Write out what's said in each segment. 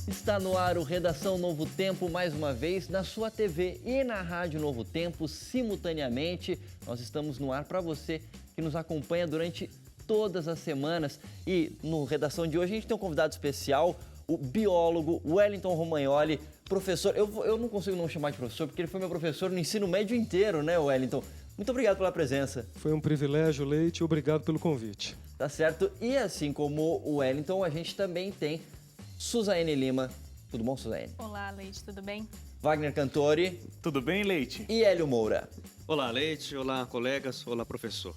Está no ar o Redação Novo Tempo, mais uma vez, na sua TV e na Rádio Novo Tempo, simultaneamente. Nós estamos no ar para você que nos acompanha durante todas as semanas. E no Redação de hoje a gente tem um convidado especial, o biólogo Wellington Romagnoli. Professor, eu não consigo não chamar de professor, porque ele foi meu professor no ensino médio inteiro, né, Wellington? Muito obrigado pela presença. Foi um privilégio, Leite, obrigado pelo convite. Tá certo? E assim como o Wellington, a gente também tem Suzane Lima. Tudo bom, Suzane? Olá, Leite, tudo bem? Wagner Cantori. Tudo bem, Leite? E Hélio Moura. Olá, Leite. Olá, colegas. Olá, professor.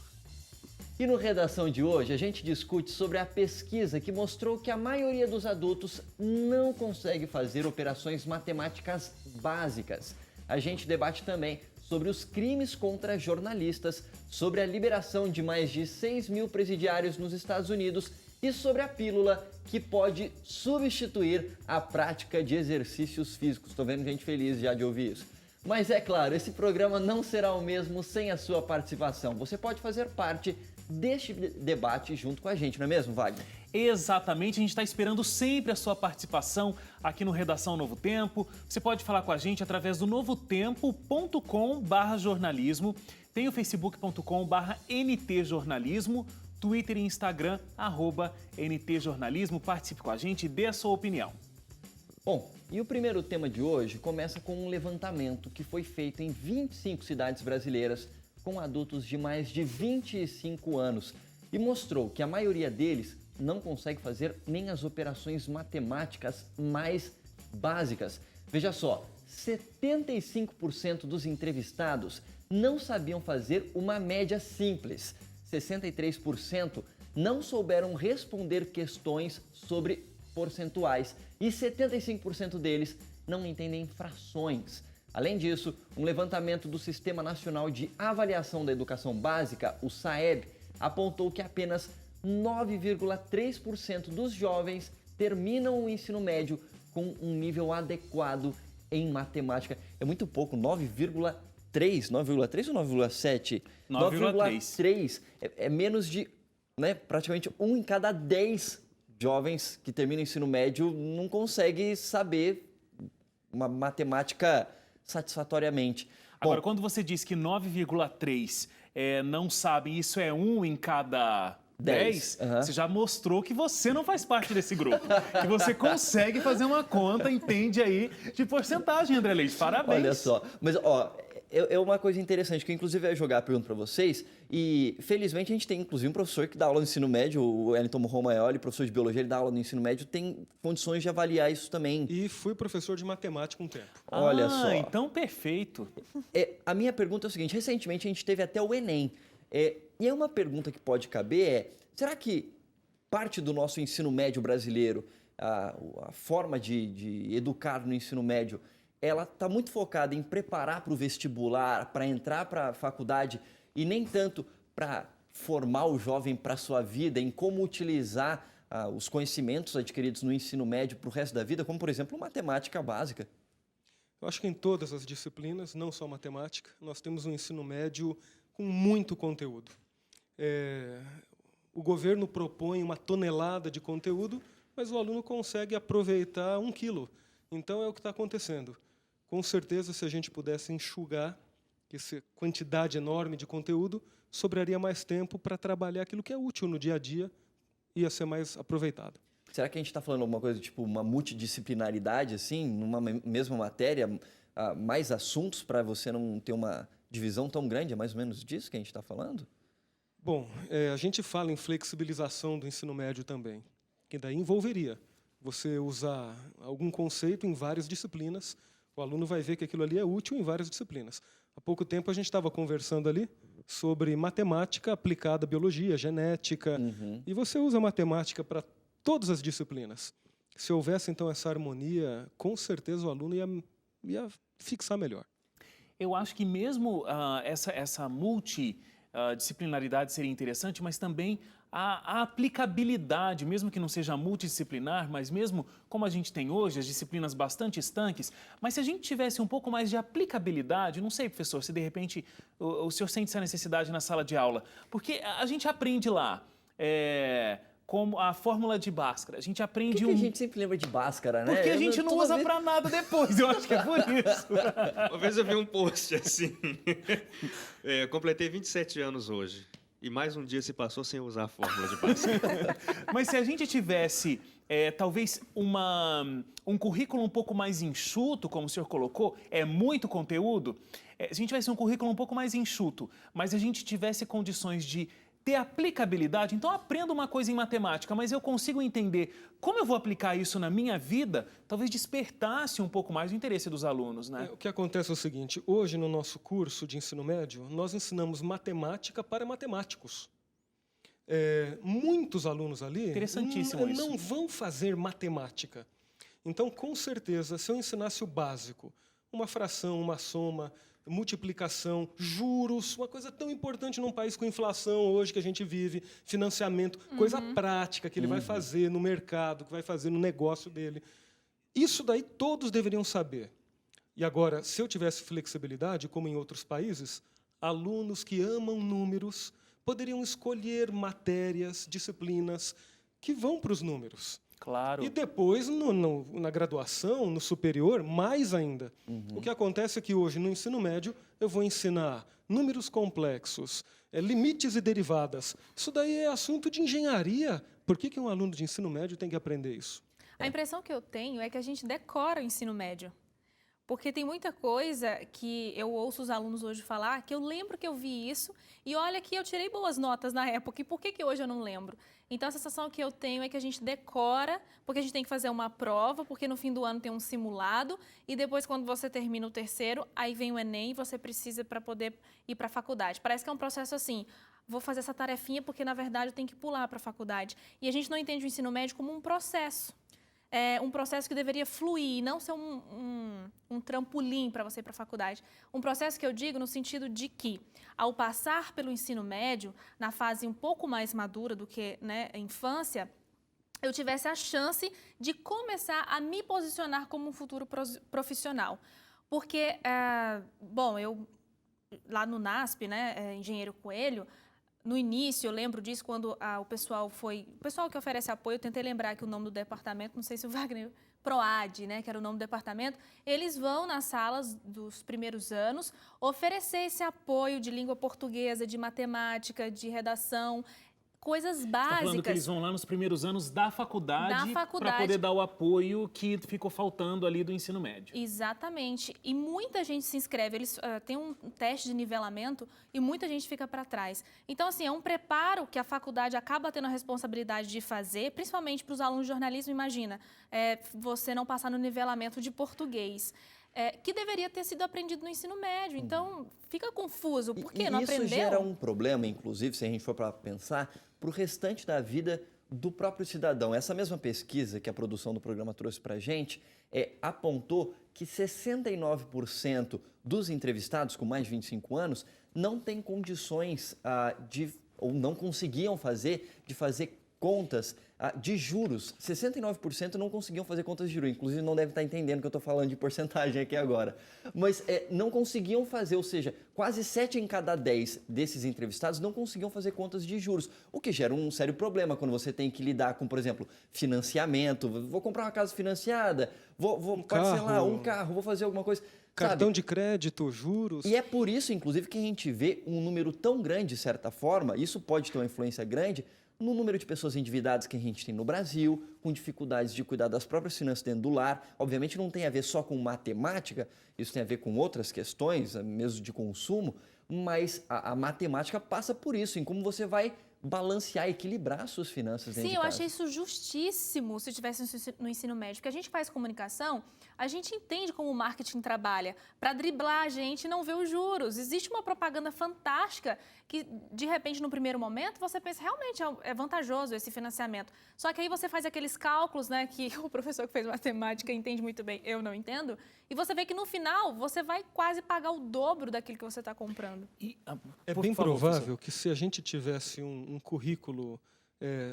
E no Redação de hoje, a gente discute sobre a pesquisa que mostrou que a maioria dos adultos não consegue fazer operações matemáticas básicas. A gente debate também sobre os crimes contra jornalistas, sobre a liberação de mais de 6 mil presidiários nos Estados Unidos e sobre a pílula que pode substituir a prática de exercícios físicos. Estou vendo gente feliz já de ouvir isso. Mas é claro, esse programa não será o mesmo sem a sua participação. Você pode fazer parte deste debate junto com a gente, não é mesmo, Wagner? Exatamente, a gente está esperando sempre a sua participação aqui no Redação Novo Tempo. Você pode falar com a gente através do novotempo.com/jornalismo, tem o facebook.com/ntjornalismo, Twitter e Instagram, @ntjornalismo. Participe com a gente e dê a sua opinião. Bom, e o primeiro tema de hoje começa com um levantamento que foi feito em 25 cidades brasileiras com adultos de mais de 25 anos e mostrou que a maioria deles não consegue fazer nem as operações matemáticas mais básicas. Veja só, 75% dos entrevistados não sabiam fazer uma média simples. 63% não souberam responder questões sobre percentuais e 75% deles não entendem frações. Além disso, um levantamento do Sistema Nacional de Avaliação da Educação Básica, o SAEB, apontou que apenas 9,3% dos jovens terminam o ensino médio com um nível adequado em matemática. É muito pouco, 9,3 ou 9,7? 9,3. É menos de, praticamente 1 em cada 10 jovens que terminam o ensino médio não consegue saber uma matemática satisfatoriamente. Agora, quando você diz que 9,3 não sabem, isso é 1 em cada 10, você já mostrou que você não faz parte desse grupo. Que você consegue fazer uma conta, entende aí, de porcentagem, André Leite. Parabéns. Olha só, mas é uma coisa interessante, que eu inclusive ia jogar a pergunta para vocês, e felizmente a gente tem inclusive um professor que dá aula no ensino médio, o Wellington Romagnoli, professor de biologia, ele dá aula no ensino médio, tem condições de avaliar isso também. E fui professor de matemática um tempo. Olha só. Então perfeito. A minha pergunta é o seguinte, recentemente a gente teve até o Enem, e é uma pergunta que pode caber será que parte do nosso ensino médio brasileiro, a forma de educar no ensino médio, ela está muito focada em preparar para o vestibular, para entrar para a faculdade e nem tanto para formar o jovem para a sua vida, em como utilizar os conhecimentos adquiridos no ensino médio para o resto da vida, como, por exemplo, matemática básica? Eu acho que em todas as disciplinas, não só matemática, nós temos um ensino médio com muito conteúdo. O governo propõe 1 tonelada de conteúdo, mas o aluno consegue aproveitar 1 quilo. Então, é o que está acontecendo. Com certeza, se a gente pudesse enxugar essa quantidade enorme de conteúdo, sobraria mais tempo para trabalhar aquilo que é útil no dia a dia e ia ser mais aproveitado. Será que a gente está falando alguma coisa tipo uma multidisciplinaridade, assim, numa mesma matéria, mais assuntos para você não ter uma divisão tão grande? É mais ou menos disso que a gente está falando? Bom, a gente fala em flexibilização do ensino médio também, que daí envolveria você usar algum conceito em várias disciplinas. O aluno vai ver que aquilo ali é útil em várias disciplinas. Há pouco tempo a gente estava conversando ali sobre matemática aplicada à biologia, genética, e você usa matemática para todas as disciplinas. Se houvesse, então, essa harmonia, com certeza o aluno ia fixar melhor. Eu acho que mesmo essa multidisciplinaridade seria interessante, mas também a aplicabilidade, mesmo que não seja multidisciplinar, mas mesmo como a gente tem hoje, as disciplinas bastante estanques, mas se a gente tivesse um pouco mais de aplicabilidade, não sei, professor, se de repente o senhor sente essa necessidade na sala de aula, porque a gente aprende lá como a fórmula de Bhaskara. A gente Por aprende que a gente sempre lembra de Bhaskara, né? Porque a gente não Toda usa vez- pra nada depois, eu acho que é por isso. Uma vez eu vi um post assim. Eu completei 27 anos hoje. E mais um dia se passou sem usar a fórmula de Bhaskara. Mas se a gente tivesse, talvez, um currículo um pouco mais enxuto, como o senhor colocou, muito conteúdo, se a gente tivesse um currículo um pouco mais enxuto, mas a gente tivesse condições de ter aplicabilidade, então aprendo uma coisa em matemática, mas eu consigo entender como eu vou aplicar isso na minha vida, talvez despertasse um pouco mais o interesse dos alunos, né? O que acontece é o seguinte, hoje no nosso curso de ensino médio, nós ensinamos matemática para matemáticos. Muitos alunos ali Interessantíssimo isso. não vão fazer matemática. Então, com certeza, se eu ensinasse o básico, uma fração, uma soma, multiplicação, juros, uma coisa tão importante num país com inflação hoje que a gente vive, financiamento, coisa prática que ele vai fazer no mercado, que vai fazer no negócio dele. Isso daí todos deveriam saber. E agora, se eu tivesse flexibilidade, como em outros países, alunos que amam números poderiam escolher matérias, disciplinas que vão para os números. Claro. E depois, na graduação, no superior, mais ainda. O que acontece é que hoje, no ensino médio, eu vou ensinar números complexos, limites e derivadas. Isso daí é assunto de engenharia. Por que um aluno de ensino médio tem que aprender isso? A impressão que eu tenho é que a gente decora o ensino médio. Porque tem muita coisa que eu ouço os alunos hoje falar que eu lembro que eu vi isso e olha que eu tirei boas notas na época e por que hoje eu não lembro? Então a sensação que eu tenho é que a gente decora porque a gente tem que fazer uma prova, porque no fim do ano tem um simulado e depois quando você termina o terceiro, aí vem o Enem e você precisa para poder ir para a faculdade. Parece que é um processo assim, vou fazer essa tarefinha porque na verdade eu tenho que pular para a faculdade. E a gente não entende o ensino médio como um processo. Um processo que deveria fluir, não ser um trampolim para você ir para a faculdade. Um processo que eu digo no sentido de que, ao passar pelo ensino médio, na fase um pouco mais madura do que, né, a infância, eu tivesse a chance de começar a me posicionar como um futuro profissional. Porque, bom, eu lá no NASP, né, Engenheiro Coelho, no início, eu lembro disso quando o pessoal que oferece apoio, eu tentei lembrar aqui o nome do departamento, não sei se o Wagner, PROAD, né, que era o nome do departamento, eles vão nas salas dos primeiros anos oferecer esse apoio de língua portuguesa, de matemática, de redação, coisas Tá básicas. falando que eles vão lá nos primeiros anos da faculdade para faculdade. poder dar o apoio que ficou faltando ali do ensino médio. Exatamente. E muita gente se inscreve. Eles têm um teste de nivelamento e muita gente fica para trás. Então, assim, é um preparo que a faculdade acaba tendo a responsabilidade de fazer, principalmente para os alunos de jornalismo. Imagina, você não passar no nivelamento de português. Que deveria ter sido aprendido no ensino médio. Então, fica confuso. Por quê? Não aprendeu? Isso gera um problema, inclusive, se a gente for para pensar, para o restante da vida do próprio cidadão. Essa mesma pesquisa que a produção do programa trouxe para a gente apontou que 69% dos entrevistados com mais de 25 anos não têm condições ou não conseguiam fazer contas de juros. 69% não conseguiam fazer contas de juros. Inclusive, não deve estar entendendo que eu estou falando de porcentagem aqui agora. Mas não conseguiam fazer, ou seja, quase 7 em cada 10 desses entrevistados não conseguiam fazer contas de juros, o que gera um sério problema quando você tem que lidar com, por exemplo, financiamento. Vou comprar uma casa financiada, vou parcelar um carro, vou fazer alguma coisa. Cartão de crédito, juros. E é por isso, inclusive, que a gente vê um número tão grande, de certa forma, isso pode ter uma influência grande, no número de pessoas endividadas que a gente tem no Brasil, com dificuldades de cuidar das próprias finanças dentro do lar. Obviamente não tem a ver só com matemática, isso tem a ver com outras questões, mesmo de consumo, mas a matemática passa por isso, em como você vai balancear, equilibrar suas finanças dentro de Sim, eu casa. achei isso justíssimo se tivesse no ensino médio, porque a gente faz comunicação, a gente entende como o marketing trabalha. Para driblar a gente não vê os juros. Existe uma propaganda fantástica que, de repente, no primeiro momento, você pensa, realmente é vantajoso esse financiamento. Só que aí você faz aqueles cálculos, né, que o professor que fez matemática entende muito bem, eu não entendo, e você vê que no final você vai quase pagar o dobro daquilo que você está comprando. É bem provável que se a gente tivesse um currículo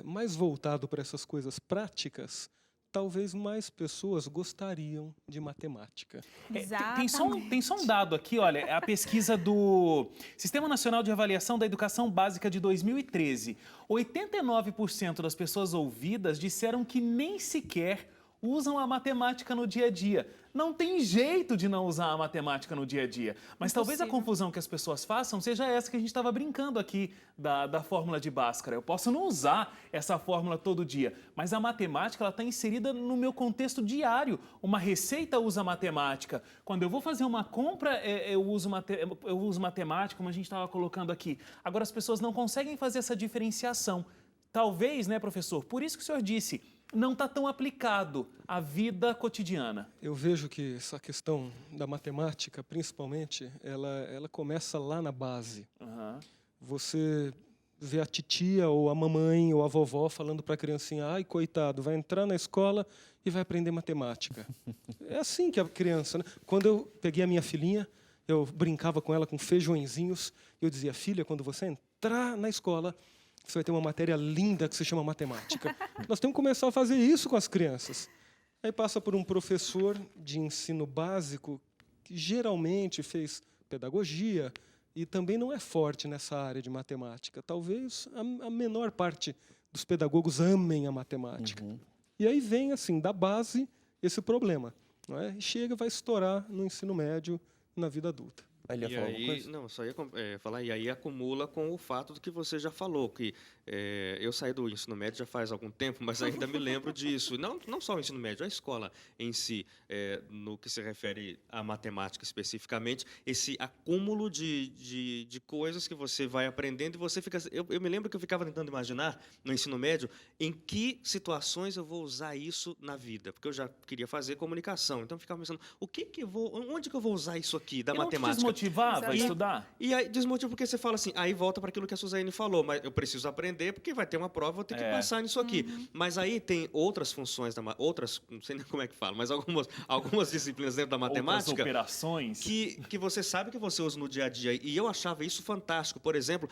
mais voltado para essas coisas práticas, talvez mais pessoas gostariam de matemática. Tem só um dado aqui, olha, é a pesquisa do Sistema Nacional de Avaliação da Educação Básica de 2013. 89% das pessoas ouvidas disseram que nem sequer usam a matemática no dia a dia. Não tem jeito de não usar a matemática no dia a dia. Mas talvez a confusão que as pessoas façam seja essa que a gente estava brincando aqui da fórmula de Bhaskara. Eu posso não usar essa fórmula todo dia, mas a matemática está inserida no meu contexto diário. Uma receita usa matemática. Quando eu vou fazer uma compra, eu uso matemática, como a gente estava colocando aqui. Agora, as pessoas não conseguem fazer essa diferenciação. Talvez, né, professor? Por isso que o senhor disse, não está tão aplicado à vida cotidiana. Eu vejo que essa questão da matemática, principalmente, ela começa lá na base. Uhum. Você vê a titia ou a mamãe ou a vovó falando para a criancinha: ai, coitado, vai entrar na escola e vai aprender matemática. É assim que a criança, né? Quando eu peguei a minha filhinha, eu brincava com ela com feijõezinhos, e eu dizia: filha, quando você entrar na escola, você vai ter uma matéria linda que se chama matemática. Nós temos que começar a fazer isso com as crianças. Aí passa por um professor de ensino básico que geralmente fez pedagogia e também não é forte nessa área de matemática. Talvez a menor parte dos pedagogos amem a matemática. Uhum. E aí vem, assim, da base esse problema, não é? E chega, vai estourar no ensino médio, na vida adulta. Ele ia E falar alguma aí, coisa? não, só ia falar, e aí acumula com o fato do que você já falou, que eu saí do ensino médio já faz algum tempo, mas ainda me lembro disso. Não só o ensino médio, a escola em si, no que se refere à matemática especificamente, esse acúmulo de coisas que você vai aprendendo e você fica... Eu me lembro que eu ficava tentando imaginar, no ensino médio, em que situações eu vou usar isso na vida, porque eu já queria fazer comunicação, então eu ficava pensando, onde que eu vou usar isso aqui, da matemática? Motivava a estudar? E aí desmotiva porque você fala assim, aí volta para aquilo que a Suzane falou, mas eu preciso aprender porque vai ter uma prova, vou ter que passar nisso aqui. Mas aí tem outras funções, não sei nem como é que fala, mas algumas disciplinas dentro da matemática... Outras operações. Que você sabe que você usa no dia a dia. E eu achava isso fantástico. Por exemplo,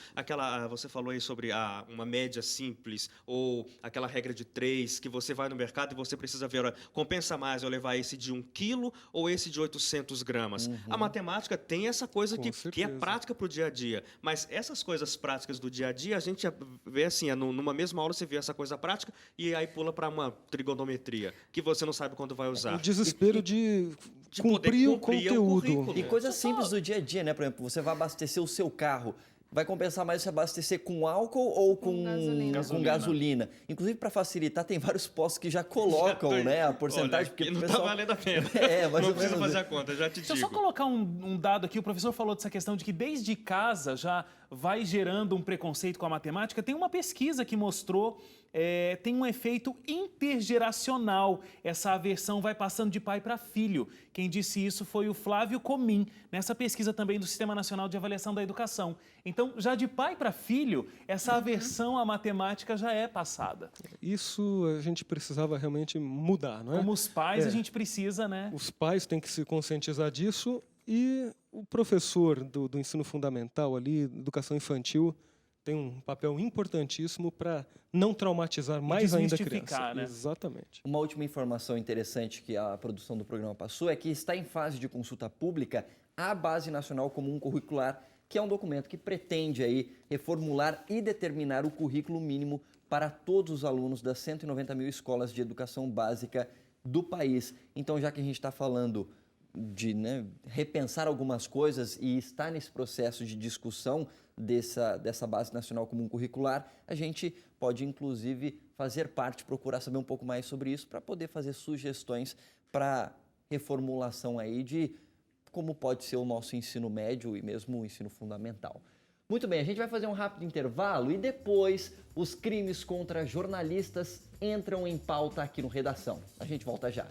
você falou aí sobre uma média simples, ou aquela regra de 3, que você vai no mercado e você precisa ver, olha, compensa mais eu levar esse de 1 quilo ou esse de 800 gramas. A matemática tem essa coisa que é prática para o dia a dia. Mas essas coisas práticas do dia a dia, a gente vê assim, numa mesma aula você vê essa coisa prática e aí pula para uma trigonometria, que você não sabe quando vai usar. O desespero de cumprir o conteúdo. E coisas simples do dia a dia, né? Por exemplo, você vai abastecer o seu carro. Vai compensar mais você abastecer com álcool ou com gasolina? Inclusive, para facilitar, tem vários postos que já colocam, né, a porcentagem. Olha, porque não pessoal... tá valendo a pena. Mais não ou precisa menos. fazer a conta, já te Deixa eu digo. só colocar um dado aqui. O professor falou dessa questão de que desde casa já vai gerando um preconceito com a matemática. Tem uma pesquisa que mostrou, tem um efeito intergeracional. Essa aversão vai passando de pai para filho. Quem disse isso foi o Flávio Comim, nessa pesquisa também do Sistema Nacional de Avaliação da Educação. Então, já de pai para filho, essa aversão à matemática já é passada. Isso a gente precisava realmente mudar, não é? Como os pais, a gente precisa, né? Os pais têm que se conscientizar disso e o professor do ensino fundamental ali, educação infantil, tem um papel importantíssimo para não traumatizar mais ainda a criança. Né? Exatamente. Uma última informação interessante que a produção do programa passou é que está em fase de consulta pública a Base Nacional Comum Curricular, que é um documento que pretende aí reformular e determinar o currículo mínimo para todos os alunos das 190 mil escolas de educação básica do país. Então, já que a gente está falando de repensar algumas coisas e está nesse processo de discussão dessa Base Nacional Comum Curricular, a gente pode, inclusive, fazer parte, procurar saber um pouco mais sobre isso para poder fazer sugestões para reformulação aí de como pode ser o nosso ensino médio e mesmo o ensino fundamental. Muito bem, a gente vai fazer um rápido intervalo e depois os crimes contra jornalistas entram em pauta aqui no Redação. A gente volta já.